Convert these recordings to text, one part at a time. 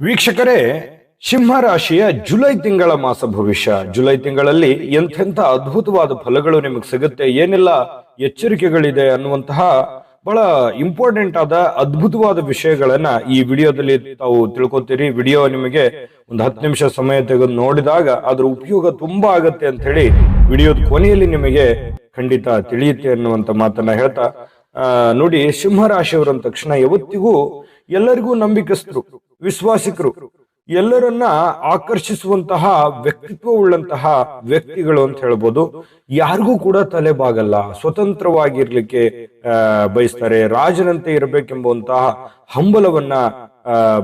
ವೀಕ್ಷಕರೇ, ಸಿಂಹ ರಾಶಿಯ ಜುಲೈ ತಿಂಗಳ ಮಾಸ ಭವಿಷ್ಯ. ಜುಲೈ ತಿಂಗಳಲ್ಲಿ ಎಂಥೆಂಥ ಅದ್ಭುತವಾದ ಫಲಗಳು ನಿಮಗೆ ಸಿಗುತ್ತೆ, ಏನೆಲ್ಲ ಎಚ್ಚರಿಕೆಗಳಿದೆ ಅನ್ನುವಂತಹ ಬಹಳ ಇಂಪಾರ್ಟೆಂಟ್ ಆದ ಅದ್ಭುತವಾದ ವಿಷಯಗಳನ್ನ ಈ ವಿಡಿಯೋದಲ್ಲಿ ತಾವು ತಿಳ್ಕೊತೀರಿ. ವಿಡಿಯೋ ನಿಮಗೆ ಒಂದು 10 ನಿಮಿಷ ಸಮಯ ತೆಗೆದು ನೋಡಿದಾಗ ಅದ್ರ ಉಪಯೋಗ ತುಂಬಾ ಆಗತ್ತೆ ಅಂತ ಹೇಳಿ ವಿಡಿಯೋದ ಕೊನೆಯಲ್ಲಿ ನಿಮಗೆ ಖಂಡಿತ ತಿಳಿಯುತ್ತೆ ಅನ್ನುವಂತ ಮಾತನ್ನ ಹೇಳ್ತಾ, ನೋಡಿ, ಸಿಂಹ ರಾಶಿಯವರು ಅಂದ ತಕ್ಷಣ ಯಾವತ್ತಿಗೂ ಎಲ್ಲರಿಗೂ ನಂಬಿಕಸ್ಥರು, ವಿಶ್ವಾಸಿಕರು, ಎಲ್ಲರನ್ನ ಆಕರ್ಷಿಸುವಂತಹ ವ್ಯಕ್ತಿತ್ವ ಉಳ್ಳಂತಹ ವ್ಯಕ್ತಿಗಳು ಅಂತ ಹೇಳ್ಬೋದು. ಯಾರಿಗೂ ಕೂಡ ತಲೆಬಾಗಲ್ಲ, ಸ್ವತಂತ್ರವಾಗಿರ್ಲಿಕ್ಕೆ ಬಯಸ್ತಾರೆ, ರಾಜನಂತೆ ಇರಬೇಕೆಂಬುವಂತಹ ಹಂಬಲವನ್ನ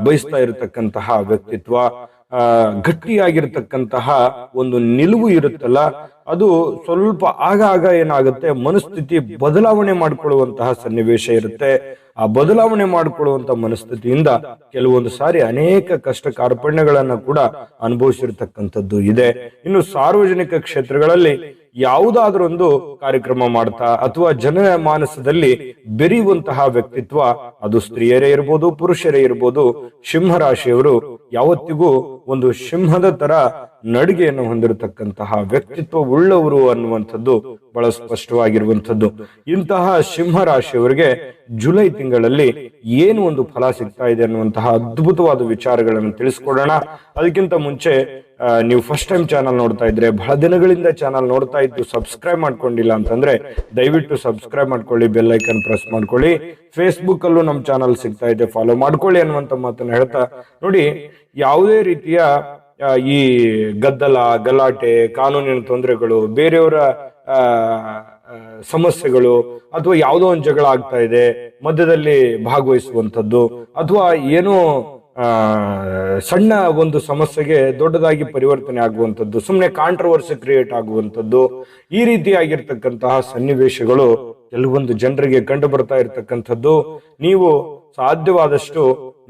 ಬಯಸ್ತಾ ಇರತಕ್ಕಂತಹ ವ್ಯಕ್ತಿತ್ವ, ಗಟ್ಟಿಯಾಗಿರ್ತಕ್ಕಂತಹ ಒಂದು ನಿಲುವು ಇರುತ್ತಲ್ಲ, ಅದು ಸ್ವಲ್ಪ ಆಗ ಏನಾಗುತ್ತೆ, ಮನಸ್ಥಿತಿ ಬದಲಾವಣೆ ಮಾಡಿಕೊಳ್ಳುವಂತಹ ಸನ್ನಿವೇಶ ಇರುತ್ತೆ. ಆ ಬದಲಾವಣೆ ಮಾಡಿಕೊಳ್ಳುವಂತ ಮನಸ್ಥಿತಿಯಿಂದ ಕೆಲವೊಂದು ಸಾರಿ ಅನೇಕ ಕಷ್ಟ ಕಾರ್ಪಣ್ಯಗಳನ್ನ ಕೂಡ ಅನುಭವಿಸಿರ್ತಕ್ಕಂಥದ್ದು ಇದೆ. ಇನ್ನು ಸಾರ್ವಜನಿಕ ಕ್ಷೇತ್ರಗಳಲ್ಲಿ ಯಾವುದಾದ್ರೊಂದು ಕಾರ್ಯಕ್ರಮ ಮಾಡ್ತಾ ಅಥವಾ ಜನರ ಮಾನಸದಲ್ಲಿ ಬೆರೆಯುವಂತಹ ವ್ಯಕ್ತಿತ್ವ, ಅದು ಸ್ತ್ರೀಯರೇ ಇರ್ಬೋದು, ಪುರುಷರೇ ಇರ್ಬೋದು, ಸಿಂಹರಾಶಿಯವರು ಯಾವತ್ತಿಗೂ ಒಂದು ಸಿಂಹದ ತರ ನಡಿಗೆಯನ್ನು ಹೊಂದಿರತಕ್ಕಂತಹ ವ್ಯಕ್ತಿತ್ವ ಉಳ್ಳವರು ಅನ್ನುವಂಥದ್ದು ಬಹಳ ಸ್ಪಷ್ಟವಾಗಿರುವಂಥದ್ದು. ಇಂತಹ ಸಿಂಹರಾಶಿಯವರಿಗೆ ಜುಲೈ ತಿಂಗಳಲ್ಲಿ ಏನು ಒಂದು ಫಲ ಸಿಗ್ತಾ ಇದೆ ಅನ್ನುವಂತಹ ಅದ್ಭುತವಾದ ವಿಚಾರಗಳನ್ನು ತಿಳಿಸ್ಕೊಡೋಣ. ಅದಕ್ಕಿಂತ ಮುಂಚೆ ನೀವು ಫಸ್ಟ್ ಟೈಮ್ ಚಾನಲ್ ನೋಡ್ತಾ ಇದ್ರೆ, ಬಹಳ ದಿನಗಳಿಂದ ಚಾನಲ್ ನೋಡ್ತಾ ಇದ್ದು ಸಬ್ಸ್ಕ್ರೈಬ್ ಮಾಡ್ಕೊಂಡಿಲ್ಲ ಅಂತಂದ್ರೆ ದಯವಿಟ್ಟು ಸಬ್ಸ್ಕ್ರೈಬ್ ಮಾಡ್ಕೊಳ್ಳಿ, ಬೆಲ್ ಐಕನ್ ಪ್ರೆಸ್ ಮಾಡ್ಕೊಳ್ಳಿ. ಫೇಸ್ಬುಕ್ ಅಲ್ಲೂ ನಮ್ಮ ಚಾನಲ್ ಸಿಗ್ತಾ ಇದೆ, ಫಾಲೋ ಮಾಡ್ಕೊಳ್ಳಿ ಅನ್ನುವಂತ ಮಾತನ್ನ ಹೇಳ್ತಾ, ನೋಡಿ, ಯಾವುದೇ ರೀತಿಯ ಈ ಗದ್ದಲ, ಗಲಾಟೆ, ಕಾನೂನಿನ ತೊಂದರೆಗಳು, ಬೇರೆಯವರ ಸಮಸ್ಯೆಗಳು, ಅಥವಾ ಯಾವುದೋ ಒಂದು ಜಗಳ ಆಗ್ತಾ ಇದೆ ಮಧ್ಯದಲ್ಲಿ ಭಾಗವಹಿಸುವಂಥದ್ದು, ಅಥವಾ ಏನೋ ಸಣ್ಣ ಒಂದು ಸಮಸ್ಯೆಗೆ ದೊಡ್ಡದಾಗಿ ಪರಿವರ್ತನೆ ಆಗುವಂಥದ್ದು, ಸುಮ್ಮನೆ ಕಾಂಟ್ರವರ್ಸಿ ಕ್ರಿಯೇಟ್ ಆಗುವಂಥದ್ದು, ಈ ರೀತಿಯಾಗಿರ್ತಕ್ಕಂತಹ ಸನ್ನಿವೇಶಗಳು ಕೆಲವೊಂದು ಜನರಿಗೆ ಕಂಡು ಬರ್ತಾ ಇರ್ತಕ್ಕಂಥದ್ದು. ನೀವು ಸಾಧ್ಯವಾದಷ್ಟು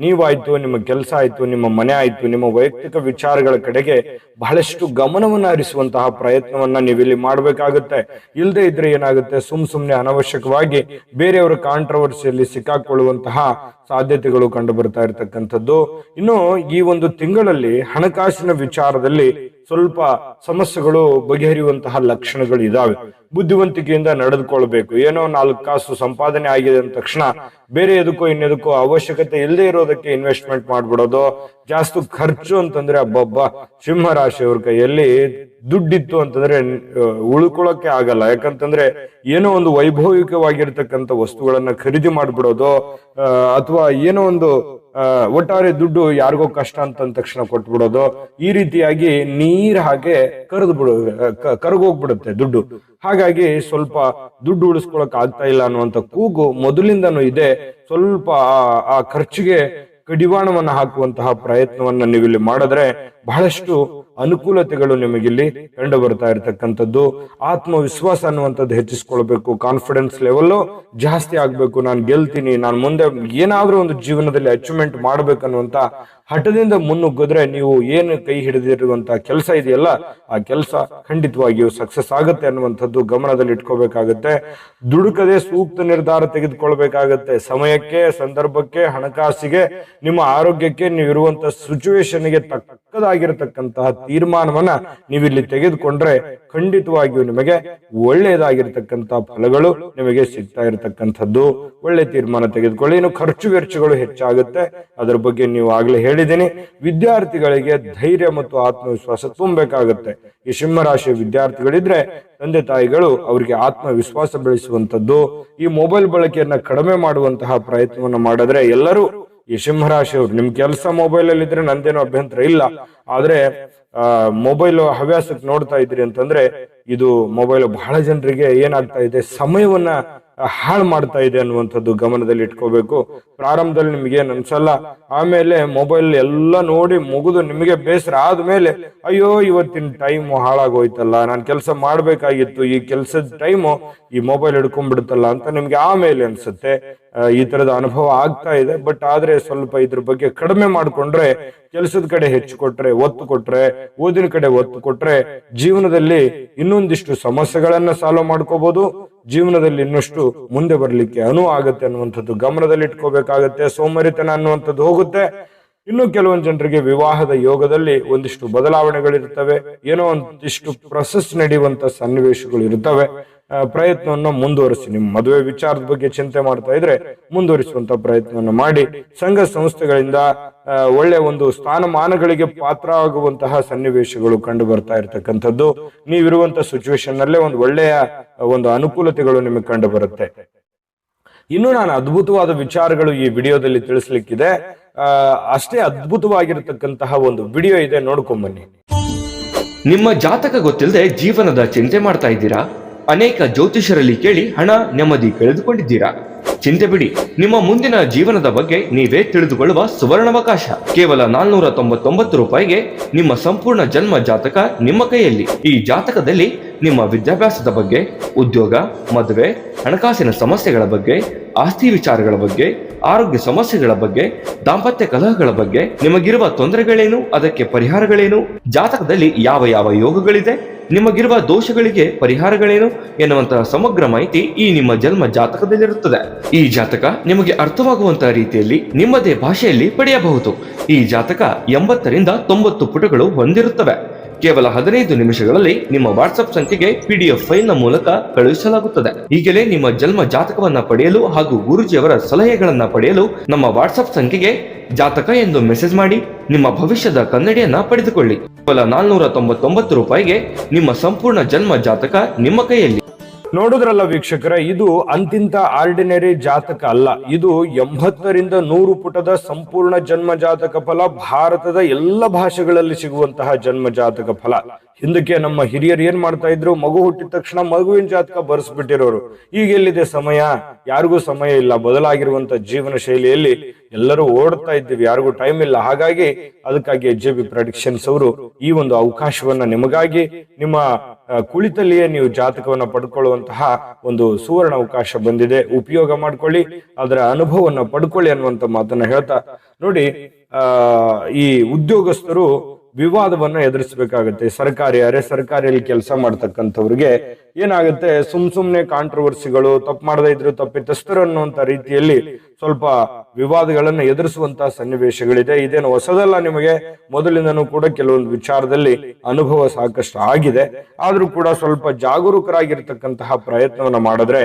ನೀವಾಯ್ತು, ನಿಮ್ಮ ಕೆಲಸ ಆಯ್ತು, ನಿಮ್ಮ ಮನೆ ಆಯ್ತು, ನಿಮ್ಮ ವೈಯಕ್ತಿಕ ವಿಚಾರಗಳ ಕಡೆಗೆ ಬಹಳಷ್ಟು ಗಮನವನ್ನ ಹರಿಸುವಂತಹ ಪ್ರಯತ್ನವನ್ನ ನೀವಿಲ್ಲಿ ಮಾಡ್ಬೇಕಾಗುತ್ತೆ. ಇಲ್ಲದೆ ಇದ್ರೆ ಏನಾಗುತ್ತೆ, ಸುಮ್ನೆ ಅನವಶ್ಯಕವಾಗಿ ಬೇರೆಯವರ ಕಾಂಟ್ರವರ್ಸಿಯಲ್ಲಿ ಸಿಕ್ಕಾಕೊಳ್ಳುವಂತಹ ಸಾಧ್ಯತೆಗಳು ಕಂಡು ಬರ್ತಾ ಇರತಕ್ಕಂಥದ್ದು. ಇನ್ನು ಈ ಒಂದು ತಿಂಗಳಲ್ಲಿ ಹಣಕಾಸಿನ ವಿಚಾರದಲ್ಲಿ ಸ್ವಲ್ಪ ಸಮಸ್ಯೆಗಳು ಬಗೆಹರಿಯುವಂತಹ ಲಕ್ಷಣಗಳು ಇದಾವೆ. ಬುದ್ಧಿವಂತಿಕೆಯಿಂದ ನಡೆದುಕೊಳ್ಬೇಕು. ಏನೋ 4 ಕಾಸು ಸಂಪಾದನೆ ಆಗಿದೆ ಅಂದ ತಕ್ಷಣ ಬೇರೆ ಎದಕ್ಕೋ ಇನ್ನೆದಕ್ಕೋ ಅವಶ್ಯಕತೆ ಇಲ್ಲದೆ ಇರೋದಕ್ಕೆ ಇನ್ವೆಸ್ಟ್ಮೆಂಟ್ ಮಾಡ್ಬಿಡೋದು. ಜಾಸ್ತಿ ಖರ್ಚು ಅಂತಂದ್ರೆ ಅಬ್ಬಬ್ಬ, ಸಿಂಹ ರಾಶಿಯವ್ರ ಕೈಯಲ್ಲಿ ದುಡ್ಡಿತ್ತು ಅಂತಂದ್ರೆ ಉಳ್ಕೊಳ್ಳೋಕೆ ಆಗಲ್ಲ. ಯಾಕಂತಂದ್ರೆ ಏನೋ ಒಂದು ವೈಭವಿಕವಾಗಿರ್ತಕ್ಕಂಥ ವಸ್ತುಗಳನ್ನ ಖರೀದಿ ಮಾಡ್ಬಿಡೋದು, ಅಥವಾ ಏನೋ ಒಂದು ಒಟ್ಟಾರೆ ದುಡ್ಡು ಯಾರಿಗೋ ಕಷ್ಟ ಅಂತ ತಕ್ಷಣ ಕೊಟ್ಬಿಡೋದು, ಈ ರೀತಿಯಾಗಿ ನೀರ್ ಹಾಗೆ ಕರಗೋಗ್ಬಿಡುತ್ತೆ ದುಡ್ಡು. ಹಾಗಾಗಿ ಸ್ವಲ್ಪ ದುಡ್ಡು ಉಳಿಸ್ಕೊಳಕ್ ಆಗ್ತಾ ಇಲ್ಲ ಅನ್ನುವಂಥ ಕೂಗು ಮೊದಲಿಂದನೂ ಇದೆ. ಸ್ವಲ್ಪ ಆ ಖರ್ಚಿಗೆ ಕಡಿವಾಣವನ್ನ ಹಾಕುವಂತಹ ಪ್ರಯತ್ನವನ್ನ ನೀವಿಲ್ಲಿ ಮಾಡಿದ್ರೆ ಬಹಳಷ್ಟು ಅನುಕೂಲತೆಗಳು ನಿಮಗಿಲ್ಲಿ ಕಂಡು ಬರ್ತಾ ಇರತಕ್ಕಂಥದ್ದು. ಆತ್ಮವಿಶ್ವಾಸ ಅನ್ನುವಂಥದ್ದು ಹೆಚ್ಚಿಸ್ಕೊಳ್ಬೇಕು, ಕಾನ್ಫಿಡೆನ್ಸ್ ಲೆವೆಲ್ ಜಾಸ್ತಿ ಆಗ್ಬೇಕು. ನಾನು ಗೆಲ್ತೀನಿ, ನಾನು ಮುಂದೆ ಏನಾದ್ರೂ ಒಂದು ಜೀವನದಲ್ಲಿ ಅಚೀವ್ಮೆಂಟ್ ಮಾಡ್ಬೇಕನ್ನುವಂತ ಹಠದಿಂದ ಮುನ್ನುಗ್ಗಿದ್ರೆ ನೀವು ಏನು ಕೈ ಹಿಡಿದಿರುವಂತ ಕೆಲಸ ಇದೆಯಲ್ಲ, ಆ ಕೆಲಸ ಖಂಡಿತವಾಗಿಯೂ ಸಕ್ಸಸ್ ಆಗುತ್ತೆ ಅನ್ನುವಂಥದ್ದು ಗಮನದಲ್ಲಿ ಇಟ್ಕೋಬೇಕಾಗತ್ತೆ. ದುಡುಕದೆ ಸೂಕ್ತ ನಿರ್ಧಾರ ತೆಗೆದುಕೊಳ್ಬೇಕಾಗತ್ತೆ. ಸಮಯಕ್ಕೆ, ಸಂದರ್ಭಕ್ಕೆ, ಹಣಕಾಸಿಗೆ, ನಿಮ್ಮ ಆರೋಗ್ಯಕ್ಕೆ, ನೀವು ಇರುವಂತ ಸಿಚುವೇಶನ್ಗೆ ತಕ್ಕದಾಗಿರತಕ್ಕಂತಹ ತೀರ್ಮಾನವನ್ನ ನೀವಿಲ್ಲಿ ತೆಗೆದುಕೊಂಡ್ರೆ ಖಂಡಿತವಾಗಿಯೂ ನಿಮಗೆ ಒಳ್ಳೆಯದಾಗಿರ್ತಕ್ಕಂತಹ ಫಲಗಳು ನಿಮಗೆ ಸಿಗ್ತಾ ಇರತಕ್ಕಂಥದ್ದು. ಒಳ್ಳೆ ತೀರ್ಮಾನ ತೆಗೆದುಕೊಳ್ಳಿ. ಇನ್ನು ಖರ್ಚು ವೆಚ್ಚಗಳು ಹೆಚ್ಚಾಗುತ್ತೆ, ಅದರ ಬಗ್ಗೆ ನೀವು ಆಗ್ಲೇ ಹೇಳಿದ್ದೀನಿ. ವಿದ್ಯಾರ್ಥಿಗಳಿಗೆ ಧೈರ್ಯ ಮತ್ತು ಆತ್ಮವಿಶ್ವಾಸ ತುಂಬಬೇಕಾಗುತ್ತೆ. ಈ ಸಿಂಹರಾಶಿಯ ವಿದ್ಯಾರ್ಥಿಗಳಿದ್ರೆ ತಂದೆ ತಾಯಿಗಳು ಅವರಿಗೆ ಆತ್ಮವಿಶ್ವಾಸ ಬೆಳೆಸುವಂತದ್ದು, ಈ ಮೊಬೈಲ್ ಬಳಕೆಯನ್ನ ಕಡಿಮೆ ಮಾಡುವಂತಹ ಪ್ರಯತ್ನವನ್ನ ಮಾಡಿದ್ರೆ ಎಲ್ಲರೂ, ಈ ಸಿಂಹರಾಶಿಯವರು, ನಿಮ್ ಕೆಲಸ ಮೊಬೈಲ್ ಅಲ್ಲಿ ಇದ್ರೆ ನಂದೇನೋ ಅಭ್ಯಂತರ ಇಲ್ಲ, ಆದ್ರೆ ಮೊಬೈಲ್ ಹವ್ಯಾಸಕ್ಕೆ ನೋಡ್ತಾ ಇದ್ರಿ ಅಂತಂದ್ರೆ ಇದು ಮೊಬೈಲ್ ಬಹಳ ಜನರಿಗೆ ಏನಾಗ್ತಾ ಇದೆ, ಸಮಯವನ್ನ ಹಾಳು ಮಾಡ್ತಾ ಇದೆ ಅನ್ನುವಂಥದ್ದು ಗಮನದಲ್ಲಿ ಇಟ್ಕೋಬೇಕು. ಪ್ರಾರಂಭದಲ್ಲಿ ನಿಮ್ಗೆ ಏನ್ ಅನ್ಸಲ್ಲ, ಆಮೇಲೆ ಮೊಬೈಲ್ ಎಲ್ಲ ನೋಡಿ ಮುಗಿದು ನಿಮಗೆ ಬೇಸರ ಆದ್ಮೇಲೆ ಅಯ್ಯೋ ಇವತ್ತಿನ ಟೈಮ್ ಹಾಳಾಗೋಯ್ತಲ್ಲ, ನಾನು ಕೆಲಸ ಮಾಡ್ಬೇಕಾಗಿತ್ತು, ಈ ಕೆಲಸದ ಟೈಮು ಈ ಮೊಬೈಲ್ ಹಿಡ್ಕೊಂಡ್ಬಿಡುತ್ತಲ್ಲ ಅಂತ ನಿಮ್ಗೆ ಆಮೇಲೆ ಅನ್ಸುತ್ತೆ. ಈ ತರದ ಅನುಭವ ಆಗ್ತಾ ಇದೆ. ಬಟ್ ಆದ್ರೆ ಸ್ವಲ್ಪ ಇದ್ರ ಬಗ್ಗೆ ಕಡಿಮೆ ಮಾಡ್ಕೊಂಡ್ರೆ, ಕೆಲಸದ ಕಡೆ ಹೆಚ್ಚು ಕೊಟ್ರೆ, ಒತ್ತು ಕೊಟ್ರೆ, ಓದಿನ ಕಡೆ ಒತ್ತು ಕೊಟ್ರೆ ಜೀವನದಲ್ಲಿ ಇನ್ನೊಂದಿಷ್ಟು ಸಮಸ್ಯೆಗಳನ್ನ ಸಾಲ್ವ್ ಮಾಡ್ಕೋಬಹುದು, ಜೀವನದಲ್ಲಿ ಇನ್ನಷ್ಟು ಮುಂದೆ ಬರ್ಲಿಕ್ಕೆ ಅನುವು ಆಗುತ್ತೆ ಅನ್ನುವಂಥದ್ದು ಗಮನದಲ್ಲಿ ಇಟ್ಕೋಬೇಕಾಗತ್ತೆ. ಸೋಮಾರಿತನ ಅನ್ನುವಂಥದ್ದು ಹೋಗುತ್ತೆ. ಇನ್ನು ಕೆಲವೊಂದು ಜನರಿಗೆ ವಿವಾಹದ ಯೋಗದಲ್ಲಿ ಒಂದಿಷ್ಟು ಬದಲಾವಣೆಗಳಿರ್ತವೆ, ಏನೋ ಒಂದಿಷ್ಟು ಪ್ರೊಸೆಸ್ ನಡೆಯುವಂತ ಸನ್ನಿವೇಶಗಳು ಇರ್ತವೆ. ಪ್ರಯತ್ನವನ್ನು ಮುಂದುವರಿಸಿ. ನಿಮ್ಮ ಮದುವೆ ವಿಚಾರದ ಬಗ್ಗೆ ಚಿಂತೆ ಮಾಡ್ತಾ ಇದ್ರೆ ಮುಂದುವರಿಸುವಂತ ಪ್ರಯತ್ನವನ್ನು ಮಾಡಿ. ಸಂಘ ಸಂಸ್ಥೆಗಳಿಂದ ಒಳ್ಳೆ ಒಂದು ಸ್ಥಾನಮಾನಗಳಿಗೆ ಪಾತ್ರ ಆಗುವಂತಹ ಸನ್ನಿವೇಶಗಳು ಕಂಡು ಬರ್ತಾ ಇರ್ತಕ್ಕಂಥದ್ದು. ನೀವಿರುವಂತ ಸಿಚುವೇಶನ್ ನಲ್ಲೇ ಒಂದು ಒಳ್ಳೆಯ ಒಂದು ಅನುಕೂಲತೆಗಳು ನಿಮಗೆ ಕಂಡು ಬರುತ್ತೆ. ಇನ್ನು ನಾನು ಅದ್ಭುತವಾದ ವಿಚಾರಗಳು ಈ ವಿಡಿಯೋದಲ್ಲಿ ತಿಳಿಸ್ಲಿಕ್ಕಿದೆ. ಅಷ್ಟೇ ಅದ್ಭುತವಾಗಿರತಕ್ಕಂತಹ ಒಂದು ವಿಡಿಯೋ ಇದೆ, ನೋಡ್ಕೊಂಬನ್ನಿ. ನಿಮ್ಮ ಜಾತಕ ಗೊತ್ತಿಲ್ಲದೆ ಜೀವನದ ಚಿಂತೆ ಮಾಡ್ತಾ ಇದ್ದೀರಾ? ಅನೇಕ ಜ್ಯೋತಿಷರಲ್ಲಿ ಕೇಳಿ ಹಣ ನೆಮ್ಮದಿ ಕಳೆದುಕೊಂಡಿದ್ದೀರಾ? ಚಿಂತೆ ಬಿಡಿ, ನಿಮ್ಮ ಮುಂದಿನ ಜೀವನದ ಬಗ್ಗೆ ನೀವೇ ತಿಳಿದುಕೊಳ್ಳುವ ಸುವರ್ಣಾವಕಾಶ. ಕೇವಲ 499 ರೂಪಾಯಿಗೆ ನಿಮ್ಮ ಸಂಪೂರ್ಣ ಜನ್ಮ ಜಾತಕ ನಿಮ್ಮ ಕೈಯಲ್ಲಿ. ಈ ಜಾತಕದಲ್ಲಿ ನಿಮ್ಮ ವಿದ್ಯಾಭ್ಯಾಸದ ಬಗ್ಗೆ, ಉದ್ಯೋಗ, ಮದುವೆ, ಹಣಕಾಸಿನ ಸಮಸ್ಯೆಗಳ ಬಗ್ಗೆ, ಆಸ್ತಿ ವಿಚಾರಗಳ ಬಗ್ಗೆ, ಆರೋಗ್ಯ ಸಮಸ್ಯೆಗಳ ಬಗ್ಗೆ, ದಾಂಪತ್ಯ ಕಲಹಗಳ ಬಗ್ಗೆ, ನಿಮಗಿರುವ ತೊಂದರೆಗಳೇನು, ಅದಕ್ಕೆ ಪರಿಹಾರಗಳೇನು, ಜಾತಕದಲ್ಲಿ ಯಾವ ಯಾವ ಯೋಗಗಳಿದೆ, ನಿಮಗಿರುವ ದೋಷಗಳಿಗೆ ಪರಿಹಾರಗಳೇನು ಎನ್ನುವಂತಹ ಸಮಗ್ರ ಮಾಹಿತಿ ಈ ನಿಮ್ಮ ಜನ್ಮ ಜಾತಕದಲ್ಲಿರುತ್ತದೆ. ಈ ಜಾತಕ ನಿಮಗೆ ಅರ್ಥವಾಗುವಂತಹ ರೀತಿಯಲ್ಲಿ ನಿಮ್ಮದೇ ಭಾಷೆಯಲ್ಲಿ ಪಡೆಯಬಹುದು. ಈ ಜಾತಕ 80ರಿಂದ 90 ಪುಟಗಳು ಹೊಂದಿರುತ್ತವೆ. ಕೇವಲ 15 ನಿಮಿಷಗಳಲ್ಲಿ ನಿಮ್ಮ ವಾಟ್ಸ್ಆಪ್ ಸಂಖ್ಯೆಗೆ PDF ಫೈಲ್ ನ ಮೂಲಕ ಕಳುಹಿಸಲಾಗುತ್ತದೆ. ಈಗಲೇ ನಿಮ್ಮ ಜನ್ಮ ಜಾತಕವನ್ನ ಪಡೆಯಲು ಹಾಗೂ ಗುರುಜಿಯವರ ಸಲಹೆಗಳನ್ನ ಪಡೆಯಲು ನಮ್ಮ ವಾಟ್ಸ್ಆಪ್ ಸಂಖ್ಯೆಗೆ ಜಾತಕ ಎಂದು ಮೆಸೇಜ್ ಮಾಡಿ ನಿಮ್ಮ ಭವಿಷ್ಯದ ಕನ್ನಡಿಯನ್ನ ಪಡೆದುಕೊಳ್ಳಿ. ಕೇವಲ 499 ರೂಪಾಯಿಗೆ ನಿಮ್ಮ ಸಂಪೂರ್ಣ ಜನ್ಮ ಜಾತಕ ನಿಮ್ಮ ಕೈಯಲ್ಲಿ. ನೋಡುದ್ರಲ್ಲ ವೀಕ್ಷಕರ, ಇದು ಅಂತಿಂತ ಆರ್ಡಿನರಿ ಜಾತಕ ಅಲ್ಲ. ಇದು 80ರಿಂದ 100 ಪುಟದ ಸಂಪೂರ್ಣ ಜನ್ಮ ಜಾತಕ ಫಲ, ಭಾರತದ ಎಲ್ಲ ಭಾಷೆಗಳಲ್ಲಿ ಸಿಗುವಂತಹ ಜನ್ಮ ಜಾತಕ ಫಲ. ಹಿಂದಕ್ಕೆ ನಮ್ಮ ಹಿರಿಯರು ಏನ್ ಮಾಡ್ತಾ ಇದ್ರು, ಮಗು ಹುಟ್ಟಿದ ತಕ್ಷಣ ಮಗುವಿನ ಜಾತಕ ಬರ್ಸ್ಬಿಟ್ಟಿರೋರು. ಈಗ ಎಲ್ಲಿದೆ ಸಮಯ? ಯಾರಿಗೂ ಸಮಯ ಇಲ್ಲ. ಬದಲಾಗಿರುವಂತ ಜೀವನ ಶೈಲಿಯಲ್ಲಿ ಎಲ್ಲರೂ ಓಡ್ತಾ ಇದ್ದೀವಿ, ಯಾರಿಗೂ ಟೈಮ್ ಇಲ್ಲ. ಹಾಗಾಗಿ ಅದಕ್ಕಾಗಿ HJB ಪ್ರೆಡಿಕ್ಷನ್ಸ್ ಅವರು ಈ ಒಂದು ಅವಕಾಶವನ್ನ ನಿಮಗಾಗಿ ನಿಮ್ಮ ಕುಳಿತಲ್ಲಿಯೇ ನೀವು ಜಾತಕವನ್ನ ಪಡ್ಕೊಳ್ಳುವಂತಹ ಒಂದು ಸುವರ್ಣ ಅವಕಾಶ ಬಂದಿದೆ. ಉಪಯೋಗ ಮಾಡ್ಕೊಳ್ಳಿ, ಅದರ ಅನುಭವವನ್ನ ಪಡ್ಕೊಳ್ಳಿ ಅನ್ನುವಂತ ಮಾತನ್ನ ಹೇಳ್ತಾ, ನೋಡಿ, ಈ ಉದ್ಯೋಗಸ್ಥರು ವಿವಾದವನ್ನ ಎದುರಿಸಬೇಕಾಗತ್ತೆ. ಸರ್ಕಾರಿ, ಅರೆ ಸರ್ಕಾರಿಯಲ್ಲಿ ಕೆಲಸ ಮಾಡ್ತಕ್ಕಂಥವ್ರಿಗೆ ಏನಾಗುತ್ತೆ, ಸುಮ್ನೆ ಕಾಂಟ್ರವರ್ಸಿಗಳು, ತಪ್ಪು ಮಾಡದೇ ಇದ್ರು ತಪ್ಪಿತಸ್ಥರು ಅನ್ನುವಂತ ರೀತಿಯಲ್ಲಿ ಸ್ವಲ್ಪ ವಿವಾದಗಳನ್ನ ಎದುರಿಸುವಂತಹ ಸನ್ನಿವೇಶಗಳಿದೆ. ಇದೇನು ಹೊಸದಲ್ಲ, ನಿಮಗೆ ಮೊದಲಿಂದನೂ ಕೂಡ ಕೆಲವೊಂದು ವಿಚಾರದಲ್ಲಿ ಅನುಭವ ಸಾಕಷ್ಟು ಆಗಿದೆ. ಆದ್ರೂ ಕೂಡ ಸ್ವಲ್ಪ ಜಾಗರೂಕರಾಗಿರ್ತಕ್ಕಂತಹ ಪ್ರಯತ್ನವನ್ನ ಮಾಡಿದ್ರೆ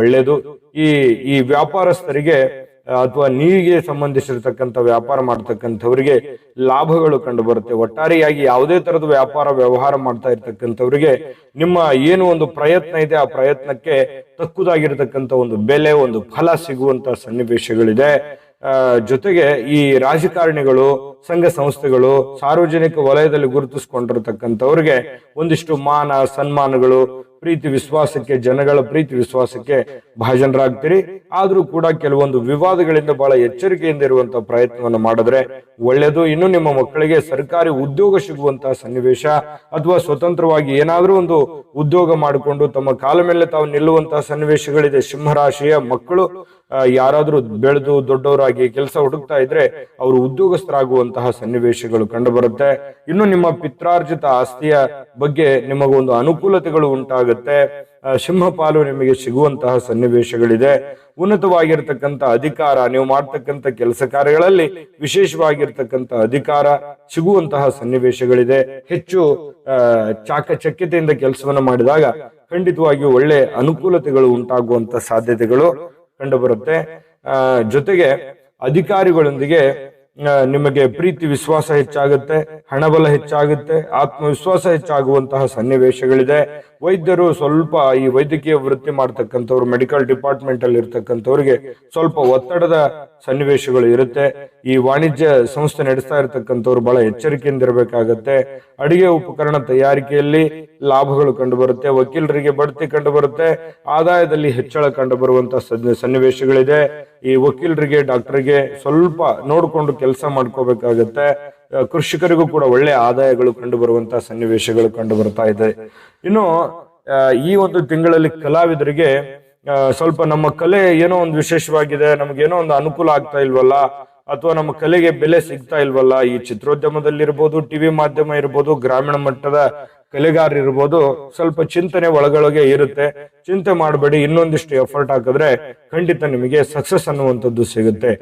ಒಳ್ಳೇದು. ಈ ವ್ಯಾಪಾರಸ್ಥರಿಗೆ ಅಥವಾ ನೀರಿಗೆ ಸಂಬಂಧಿಸಿರ್ತಕ್ಕಂಥ ವ್ಯಾಪಾರ ಮಾಡ್ತಕ್ಕಂಥವ್ರಿಗೆ ಲಾಭಗಳು ಕಂಡು ಬರುತ್ತೆ. ಒಟ್ಟಾರೆಯಾಗಿ ಯಾವುದೇ ತರದ ವ್ಯಾಪಾರ ವ್ಯವಹಾರ ಮಾಡ್ತಾ ಇರ್ತಕ್ಕಂಥವ್ರಿಗೆ ನಿಮ್ಮ ಏನು ಒಂದು ಪ್ರಯತ್ನ ಇದೆ, ಆ ಪ್ರಯತ್ನಕ್ಕೆ ತಕ್ಕುದಾಗಿರ್ತಕ್ಕಂಥ ಒಂದು ಬೆಲೆ, ಒಂದು ಫಲ ಸಿಗುವಂತ ಸನ್ನಿವೇಶಗಳಿದೆ. ಜೊತೆಗೆ ಈ ರಾಜಕಾರಣಿಗಳು, ಸಂಘ ಸಂಸ್ಥೆಗಳು, ಸಾರ್ವಜನಿಕ ವಲಯದಲ್ಲಿ ಗುರುತಿಸಿಕೊಂಡಿರ್ತಕ್ಕಂಥವ್ರಿಗೆ ಒಂದಿಷ್ಟು ಮಾನ ಸನ್ಮಾನಗಳು, ಪ್ರೀತಿ ವಿಶ್ವಾಸಕ್ಕೆ, ಜನಗಳ ಪ್ರೀತಿ ವಿಶ್ವಾಸಕ್ಕೆ ಭಾಜನರಾಗ್ತೀರಿ. ಆದ್ರೂ ಕೂಡ ಕೆಲವೊಂದು ವಿವಾದಗಳಿಂದ ಬಹಳ ಎಚ್ಚರಿಕೆಯಿಂದ ಇರುವಂತಹ ಪ್ರಯತ್ನವನ್ನು ಮಾಡಿದ್ರೆ ಒಳ್ಳೆಯದು. ಇನ್ನು ನಿಮ್ಮ ಮಕ್ಕಳಿಗೆ ಸರ್ಕಾರಿ ಉದ್ಯೋಗ ಸಿಗುವಂತಹ ಸನ್ನಿವೇಶ, ಅಥವಾ ಸ್ವತಂತ್ರವಾಗಿ ಏನಾದ್ರೂ ಒಂದು ಉದ್ಯೋಗ ಮಾಡಿಕೊಂಡು ತಮ್ಮ ಕಾಲ ಮೇಲೆ ತಾವು ನಿಲ್ಲುವಂತಹ ಸನ್ನಿವೇಶಗಳಿದೆ. ಸಿಂಹರಾಶಿಯ ಮಕ್ಕಳು ಯಾರಾದ್ರೂ ಬೆಳೆದು ದೊಡ್ಡವರಾಗಿ ಕೆಲಸ ಹುಡುಕ್ತಾ ಇದ್ರೆ ಅವರು ಉದ್ಯೋಗಸ್ಥರಾಗುವಂತಹ ಸನ್ನಿವೇಶಗಳು ಕಂಡು ಬರುತ್ತೆ. ಇನ್ನು ನಿಮ್ಮ ಪಿತ್ರಾರ್ಜಿತ ಆಸ್ತಿಯ ಬಗ್ಗೆ ನಿಮಗೊಂದು ಅನುಕೂಲತೆಗಳು ಉಂಟಾಗುತ್ತೆ. ಸಿಂಹಪಾಲು ನಿಮಗೆ ಸಿಗುವಂತಹ ಸನ್ನಿವೇಶಗಳಿದೆ. ಉನ್ನತವಾಗಿರ್ತಕ್ಕಂಥ ಅಧಿಕಾರ, ನೀವು ಮಾಡ್ತಕ್ಕಂಥ ಕೆಲಸ ಕಾರ್ಯಗಳಲ್ಲಿ ವಿಶೇಷವಾಗಿರ್ತಕ್ಕಂಥ ಅಧಿಕಾರ ಸಿಗುವಂತಹ ಸನ್ನಿವೇಶಗಳಿದೆ. ಹೆಚ್ಚು ಚಾಕಚಕ್ಯತೆಯಿಂದ ಕೆಲಸವನ್ನ ಮಾಡಿದಾಗ ಖಂಡಿತವಾಗಿಯೂ ಒಳ್ಳೆ ಅನುಕೂಲತೆಗಳು ಉಂಟಾಗುವಂತ ಸಾಧ್ಯತೆಗಳು ಕಂಡು ಬರುತ್ತೆ. ಜೊತೆಗೆ ಅಧಿಕಾರಿಗಳೊಂದಿಗೆ ನಿಮಗೆ ಪ್ರೀತಿ ವಿಶ್ವಾಸ ಹೆಚ್ಚಾಗುತ್ತೆ, ಹಣಬಲ ಹೆಚ್ಚಾಗುತ್ತೆ, ಆತ್ಮವಿಶ್ವಾಸ ಹೆಚ್ಚಾಗುವಂತಹ ಸನ್ನಿವೇಶಗಳಿದೆ. ವೈದ್ಯರು ಸ್ವಲ್ಪ ಈ ವೈದ್ಯಕೀಯ ವೃತ್ತಿ ಮಾಡ್ತಕ್ಕಂಥವ್ರು, ಮೆಡಿಕಲ್ ಡಿಪಾರ್ಟ್ಮೆಂಟ್ ಅಲ್ಲಿ ಇರ್ತಕ್ಕಂಥವ್ರಿಗೆ ಸ್ವಲ್ಪ ಒತ್ತಡದ ಸನ್ನಿವೇಶಗಳು ಇರುತ್ತೆ. ಈ ವಾಣಿಜ್ಯ ಸಂಸ್ಥೆ ನಡೆಸ್ತಾ ಇರತಕ್ಕಂಥವ್ರು ಬಹಳ ಎಚ್ಚರಿಕೆಯಿಂದ ಇರಬೇಕಾಗತ್ತೆ. ಅಡಿಗೆ ಉಪಕರಣ ತಯಾರಿಕೆಯಲ್ಲಿ ಲಾಭಗಳು ಕಂಡು ಬರುತ್ತೆ. ವಕೀಲರಿಗೆ ಬಡ್ತಿ ಕಂಡು ಬರುತ್ತೆ. ಆದಾಯದಲ್ಲಿ ಹೆಚ್ಚಳ ಕಂಡು ಬರುವಂತಹ ಸನ್ನಿವೇಶಗಳಿದೆ. ಈ ವಕೀಲರಿಗೆ, ಡಾಕ್ಟರ್ಗೆ ಸ್ವಲ್ಪ ನೋಡಿಕೊಂಡು ಕೆಲಸ ಮಾಡ್ಕೋಬೇಕಾಗತ್ತೆ. ಕೃಷಿಕರಿಗೂ ಕೂಡ ಒಳ್ಳೆ ಆದಾಯಗಳು ಕಂಡು ಬರುವಂತಹ ಸನ್ನಿವೇಶಗಳು ಕಂಡು ಬರ್ತಾ ಇದೆ. ಇನ್ನು ಈ ಒಂದು ತಿಂಗಳಲ್ಲಿ ಕಲಾವಿದರಿಗೆ ಸ್ವಲ್ಪ ನಮ್ಮ ಕಲೆ ಏನೋ ಒಂದು ವಿಶೇಷವಾಗಿದೆ, ನಮ್ಗೇನೋ ಒಂದು ಅನುಕೂಲ ಆಗ್ತಾ ಇಲ್ವಲ್ಲ, ಅಥವಾ ನಮ್ಮ ಕಲೆಗೆ ಬೆಲೆ ಸಿಗ್ತಾ ಇಲ್ವಲ್ಲ, ಈ ಚಿತ್ರೋದ್ಯಮದಲ್ಲಿ ಇರ್ಬೋದು, ಟಿವಿ ಮಾಧ್ಯಮ ಇರ್ಬೋದು, ಗ್ರಾಮೀಣ ಮಟ್ಟದ ಕಲೆಗಾರರಿರ್ಬೋದು, ಸ್ವಲ್ಪ ಚಿಂತನೆ ಒಳಗೊಳಗೆ ಇರುತ್ತೆ. ಚಿಂತೆ ಮಾಡಬೇಡಿ, ಇನ್ನೊಂದಿಷ್ಟು ಎಫರ್ಟ್ ಹಾಕಿದ್ರೆ ಖಂಡಿತ ನಿಮಗೆ ಸಕ್ಸಸ್ ಅನ್ನುವಂಥದ್ದು ಸಿಗುತ್ತೆ.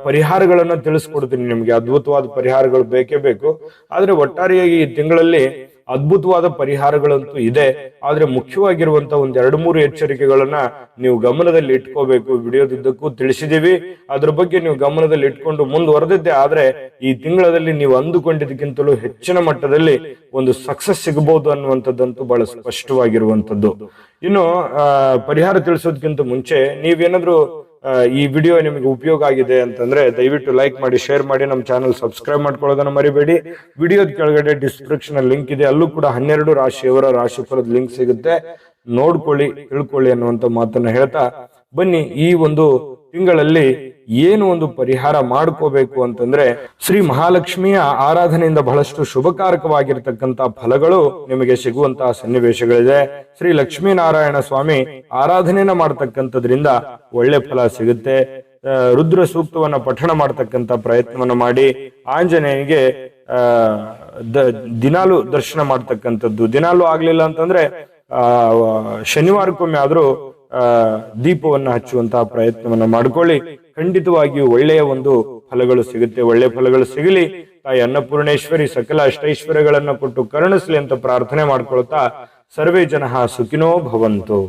ಪರಿಹಾರಗಳನ್ನ ತಿಳಿಸ್ಕೊಡ್ತೀನಿ ನಿಮ್ಗೆ. ಅದ್ಭುತವಾದ ಪರಿಹಾರಗಳು ಬೇಕೇ ಬೇಕು. ಆದ್ರೆ ಒಟ್ಟಾರೆಯಾಗಿ ಈ ತಿಂಗಳಲ್ಲಿ ಅದ್ಭುತವಾದ ಪರಿಹಾರಗಳಂತೂ ಇದೆ. ಆದ್ರೆ ಮುಖ್ಯವಾಗಿರುವಂತ ಒಂದ್ 2-3 ಎಚ್ಚರಿಕೆಗಳನ್ನ ನೀವು ಗಮನದಲ್ಲಿ ಇಟ್ಕೋಬೇಕು. ವಿಡಿಯೋದುದ್ದಕ್ಕೂ ತಿಳಿಸಿದೀವಿ, ಅದ್ರ ಬಗ್ಗೆ ನೀವು ಗಮನದಲ್ಲಿ ಇಟ್ಕೊಂಡು ಮುಂದುವರೆದಿದ್ದೆ ಆದ್ರೆ ಈ ತಿಂಗಳಲ್ಲಿ ನೀವು ಅಂದುಕೊಂಡಿದ್ದಕ್ಕಿಂತಲೂ ಹೆಚ್ಚಿನ ಮಟ್ಟದಲ್ಲಿ ಒಂದು ಸಕ್ಸಸ್ ಸಿಗಬಹುದು ಅನ್ನುವಂಥದ್ದಂತೂ ಬಹಳ ಸ್ಪಷ್ಟವಾಗಿರುವಂತದ್ದು. ಇನ್ನು ಪರಿಹಾರ ತಿಳಿಸೋದಕ್ಕಿಂತ ಮುಂಚೆ ನೀವೇನಾದ್ರೂ ಈ ವಿಡಿಯೋ ನಿಮಗೆ ಉಪಯೋಗ ಆಗಿದೆ ಅಂತಂದ್ರೆ ದಯವಿಟ್ಟು ಲೈಕ್ ಮಾಡಿ, ಶೇರ್ ಮಾಡಿ, ನಮ್ಮ ಚಾನಲ್ ಸಬ್ಸ್ಕ್ರೈಬ್ ಮಾಡ್ಕೊಳ್ಳೋದನ್ನ ಮರಿಬೇಡಿ. ವಿಡಿಯೋದ ಕೆಳಗಡೆ ಡಿಸ್ಕ್ರಿಪ್ಷನ್ ಲಿಂಕ್ ಇದೆ, ಅಲ್ಲೂ ಕೂಡ 12 ರಾಶಿಯವರ ರಾಶಿಫಲದ ಲಿಂಕ್ ಸಿಗುತ್ತೆ. ನೋಡ್ಕೊಳ್ಳಿ, ತಿಳ್ಕೊಳ್ಳಿ ಅನ್ನುವಂತ ಮಾತನ್ನ ಹೇಳ್ತಾ ಬನ್ನಿ. ಈ ಒಂದು ತಿಂಗಳಲ್ಲಿ ಏನು ಒಂದು ಪರಿಹಾರ ಮಾಡ್ಕೋಬೇಕು ಅಂತಂದ್ರೆ, ಶ್ರೀ ಮಹಾಲಕ್ಷ್ಮಿಯ ಆರಾಧನೆಯಿಂದ ಬಹಳಷ್ಟು ಶುಭಕಾರಕವಾಗಿರ್ತಕ್ಕಂತ ಫಲಗಳು ನಿಮಗೆ ಸಿಗುವಂತಹ ಸನ್ನಿವೇಶಗಳಿದೆ. ಶ್ರೀ ಲಕ್ಷ್ಮೀನಾರಾಯಣ ಸ್ವಾಮಿ ಆರಾಧನೆಯನ್ನ ಮಾಡ್ತಕ್ಕಂಥದ್ರಿಂದ ಒಳ್ಳೆ ಫಲ ಸಿಗುತ್ತೆ. ರುದ್ರ ಸೂಕ್ತವನ್ನ ಪಠಣ ಮಾಡ್ತಕ್ಕಂಥ ಪ್ರಯತ್ನವನ್ನ ಮಾಡಿ. ಆಂಜನೇಯನಿಗೆ ದಿನಾಲು ದರ್ಶನ ಮಾಡ್ತಕ್ಕಂಥದ್ದು, ದಿನಾಲು ಆಗ್ಲಿಲ್ಲ ಅಂತಂದ್ರೆ ಶನಿವಾರಕ್ಕೊಮ್ಮೆ ಆದ್ರೂ ದೀಪವನ್ನ ಹಚ್ಚುವಂತಹ ಪ್ರಯತ್ನವನ್ನ ಮಾಡ್ಕೊಳ್ಳಿ. ಖಂಡಿತವಾಗಿಯೂ ಒಳ್ಳೆಯ ಒಂದು ಫಲಗಳು ಸಿಗುತ್ತೆ. ಒಳ್ಳೆಯ ಫಲಗಳು ಸಿಗಲಿ. ತಾಯಿ ಅನ್ನಪೂರ್ಣೇಶ್ವರಿ ಸಕಲ ಅಷ್ಟೈಶ್ವರ್ಯಗಳನ್ನ ಕೊಟ್ಟು ಕರುಣಿಸ್ಲಿ ಅಂತ ಪ್ರಾರ್ಥನೆ ಮಾಡ್ಕೊಳ್ತಾ ಸರ್ವೇ ಜನಃ ಸುಖಿನೋ ಭವಂತು.